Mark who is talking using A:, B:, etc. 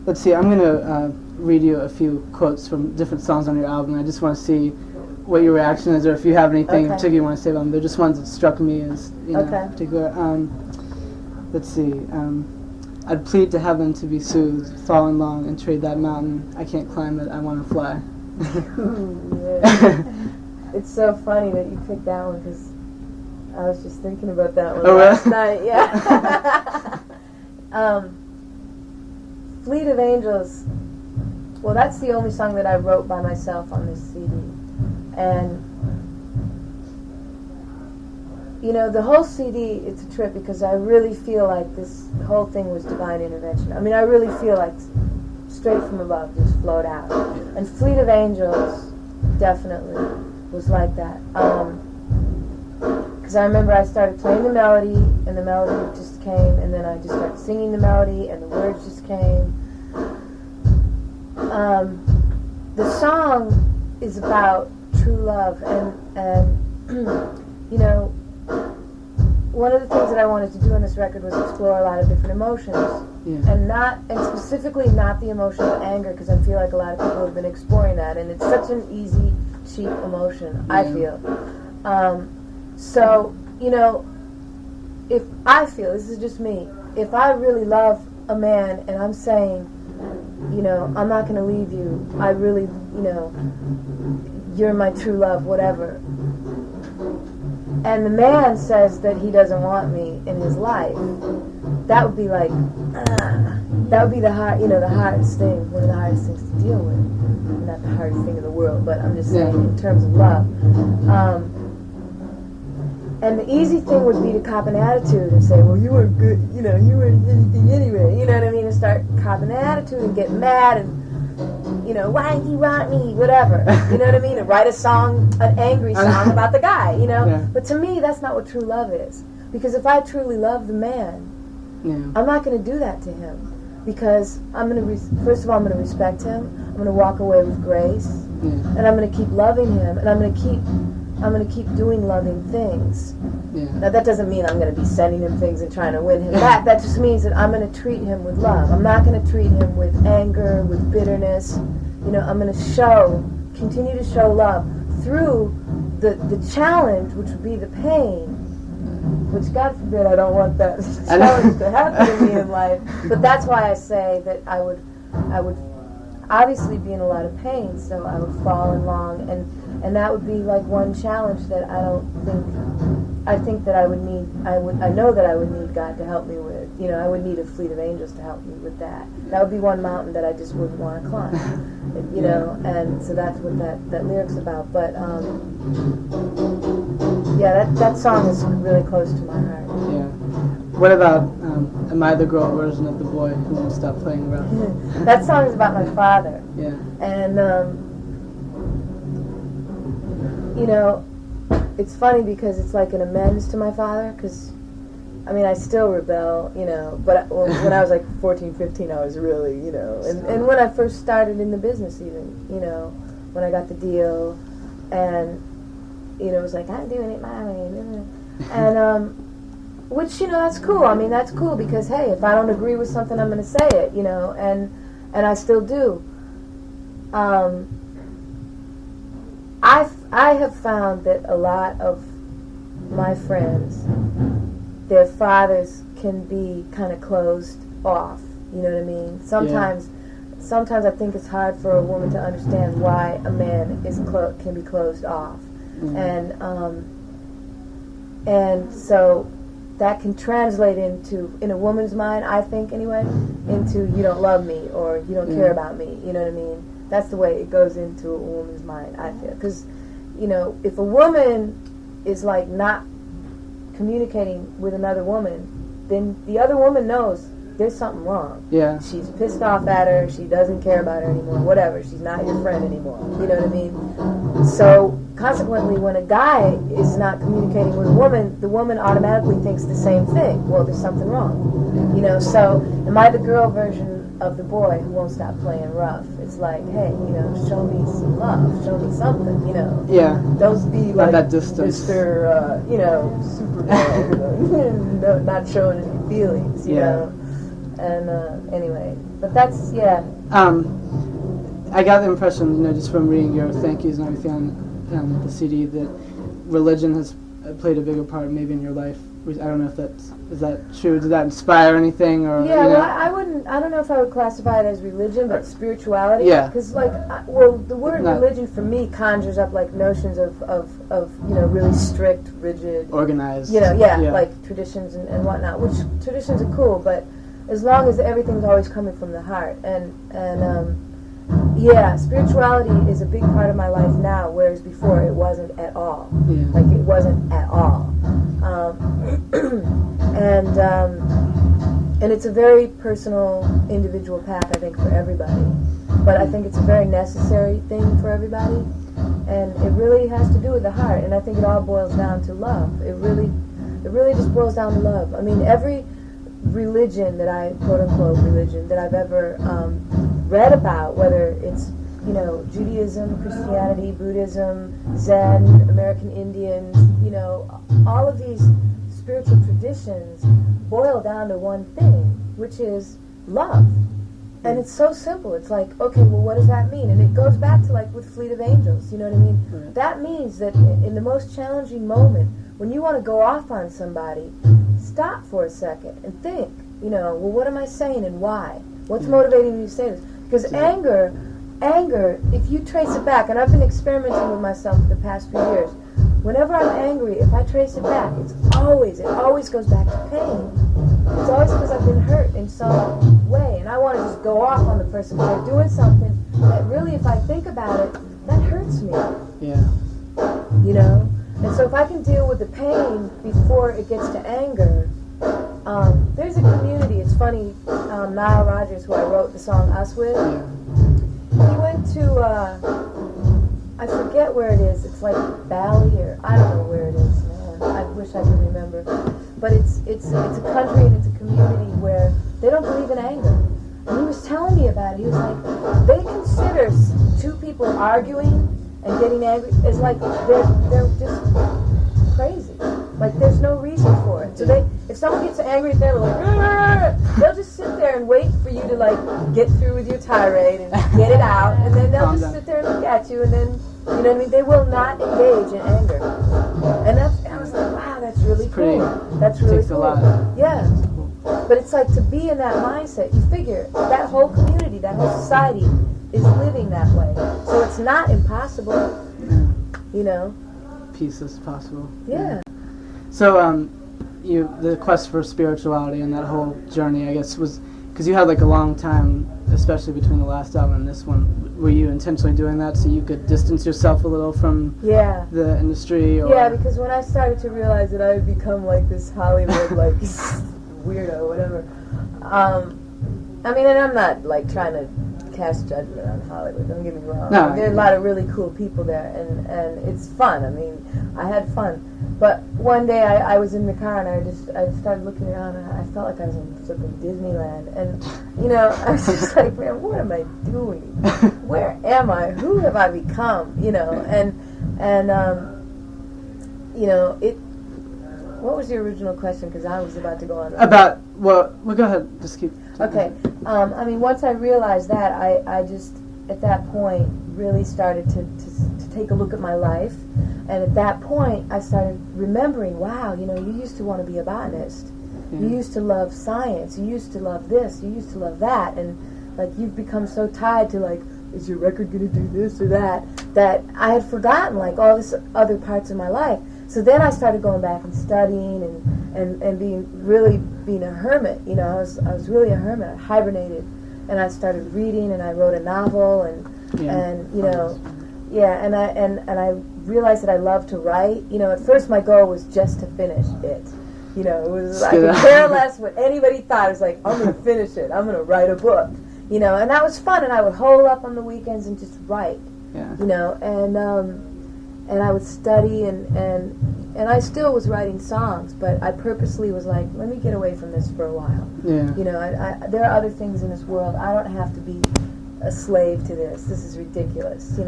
A: let's see. I'm gonna read you a few quotes from different songs on your album. I just want to see what your reaction is, or if you have anything in particular you want to say about them. They're just ones that struck me as particular. Let's see. I'd plead to heaven to be soothed, fallen long, and trade that mountain. I can't climb it. I want to fly.
B: It's so funny that you picked that one because I was just thinking about that one last night. Yeah. Fleet of Angels. Well, that's the only song that I wrote by myself on this CD, and you know, the whole CD, it's a trip because I really feel like this whole thing was divine intervention. I mean, I really feel like straight from above, just flowed out. And Fleet of Angels definitely was like that. Because I remember I started playing the melody, and the melody just came, and then I just started singing the melody, and the words just came. The song is about true love, and you know, one of the things that I wanted to do on this record was explore a lot of different emotions, and specifically not the emotion of anger, because I feel like a lot of people have been exploring that, and it's such an easy, cheap emotion. I feel. So you know, if I feel, this is just me, if I really love a man and I'm saying, you know, I'm not going to leave you, I really, you know, you're my true love, whatever. And the man says that he doesn't want me in his life, that would be like, that would be the hardest thing, one of the hardest things to deal with. Not the hardest thing in the world, but I'm just saying in terms of love. And the easy thing would be to cop an attitude and say, well, you weren't good, you know, you weren't anything anyway, you know what I mean? And start copping an attitude and get mad and, you know, why do you want me, whatever, you know what I mean? And write a song, an angry song about the guy, you know? Yeah. But to me, that's not what true love is. Because if I truly love the man, I'm not going to do that to him. Because I'm going to, first of all, I'm going to respect him, I'm going to walk away with grace, and I'm going to keep loving him, and I'm going to keep doing loving things. Now that doesn't mean I'm going to be sending him things and trying to win him back. That just means that I'm going to treat him with love. I'm not going to treat him with anger, with bitterness. You know, I'm going to continue to show love through the challenge, which would be the pain, which God forbid I don't want that challenge to happen to me in life. But that's why I say that I would obviously be in a lot of pain, so I would fall in long, and that would be like one challenge that I think that I know that I would need God to help me with. You know, I would need a fleet of angels to help me with that. That would be one mountain that I just wouldn't want to climb. You know, and so that's what that lyric's about. But yeah, that song is really close to my heart.
A: Yeah. What about Am I the Girl version of The Boy Who Won't Stop Playing Around?
B: That song is about my father.
A: Yeah.
B: And, you know, it's funny because it's like an amends to my father, because, I mean, I still rebel, you know, but when I was like 14, 15, I was really, you know, and when I first started in the business even, you know, when I got the deal, and, you know, it was like, I'm doing it my way, and, which, you know, that's cool. I mean, that's cool because, hey, if I don't agree with something, I'm going to say it, you know, and I still do. I have found that a lot of my friends, their fathers can be kind of closed off, you know what I mean? Sometimes I think it's hard for a woman to understand why a man can be closed off. And so that can translate into, in a woman's mind, I think anyway, into you don't love me or you don't care about me, you know what I mean? That's the way it goes into a woman's mind, I feel. Because, you know, if a woman is like not communicating with another woman, then the other woman knows there's something wrong.
A: Yeah.
B: She's pissed off at her, she doesn't care about her anymore, whatever, she's not your friend anymore, you know what I mean? So, consequently, when a guy is not communicating with a woman, the woman automatically thinks the same thing. Well, there's something wrong, you know? So, am I the girl version of the boy who won't stop playing rough? It's like, hey, you know, show me some love, show me something, you know?
A: Yeah.
B: Don't be like
A: that distance.
B: Mr., you know, Superman, no, not showing any feelings, you know? And anyway, but that's, yeah.
A: I got the impression, just from reading your thank yous and everything on the CD, that religion has played a bigger part maybe in your life. I don't know if is that true? Did that inspire anything? Or
B: yeah, well, I don't know if I would classify it as religion, but spirituality.
A: Yeah.
B: Because the word religion for me conjures up like notions of really strict, rigid,
A: organized.
B: Like traditions and whatnot. Which traditions are cool, but as long as everything's always coming from the heart, and spirituality is a big part of my life now, whereas before it wasn't at all.
A: Yeah.
B: Like it wasn't at all. And it's a very personal, individual path, I think, for everybody. But I think it's a very necessary thing for everybody. And it really has to do with the heart. And I think it all boils down to love. It really just boils down to love. I mean, every religion that quote-unquote religion, that I've ever read about, whether it's, Judaism, Christianity, Buddhism, Zen, American Indians, all of these spiritual traditions boil down to one thing, which is love. And it's so simple. It's like, okay, well, what does that mean? And it goes back to like with Fleet of Angels, you know what I mean?
A: Right.
B: That means that in the most challenging moment, when you want to go off on somebody, stop for a second and think, well, what am I saying and why? What's motivating me to say this? Because anger, if you trace it back, and I've been experimenting with myself for the past few years, whenever I'm angry, if I trace it back, it always goes back to pain. It's always because I've been hurt in some way, and I want to just go off on the person because they're doing something that really, if I think about it, that hurts me.
A: Yeah.
B: And so if I can deal with the pain before it gets to anger, there's a community. It's funny, Nile Rodgers, who I wrote the song Us with, he went to, I forget where it is. It's like Bali, or I don't know where it is, man. I wish I could remember. But it's a country and it's a community where they don't believe in anger. And he was telling me about it. He was like, they consider two people arguing and getting angry as like they're just crazy. Like there's no reason for it. So if someone gets angry at them, like they'll just sit there and wait for you to like get through with your tirade and get it out, and then they'll just sit there and look at you, and then they will not engage in anger. And I was like, wow, that's really cool. That's really
A: takes
B: cool.
A: a lot.
B: Yeah. But it's like to be in that mindset, you figure that whole community, that whole society is living that way. So it's not impossible.
A: Peace is possible.
B: Yeah.
A: So, the quest for spirituality and that whole journey, I guess, was because you had like a long time, especially between the last album and this one. Were you intentionally doing that so you could distance yourself a little from the industry? Or?
B: Yeah, because when I started to realize that I had become like this Hollywood like weirdo, whatever. I mean, and I'm not like trying to cast judgment on Hollywood. Don't get me wrong.
A: No,
B: there are a lot of really cool people there, and it's fun. I mean, I had fun. But one day I was in the car and I started looking around and I felt like I was in flipping Disneyland, and I was just like, man, what am I doing? Where am I? Who have I become? It. What was the original question? Because I was about to go on.
A: Well, go ahead. Just keep.
B: Okay. I mean, once I realized that, I just at that point really started to take a look at my life. And at that point, I started remembering, wow, you used to want to be a botanist. Yeah. You used to love science. You used to love this. You used to love that. And, like, you've become so tied to, like, is your record going to do this or that I had forgotten, like, all this other parts of my life. So then I started going back and studying and being a hermit. I was really a hermit. I hibernated. And I started reading, and I wrote a novel, and I realized that I loved to write. At first my goal was just to finish it. It was I could care less what anybody thought. It was like, I'm going to finish it. I'm going to write a book. And that was fun. And I would hole up on the weekends and just write.
A: Yeah.
B: And I would study and I still was writing songs, but I purposely was like, let me get away from this for a while.
A: Yeah.
B: There are other things in this world. I don't have to be a slave to this. This is ridiculous.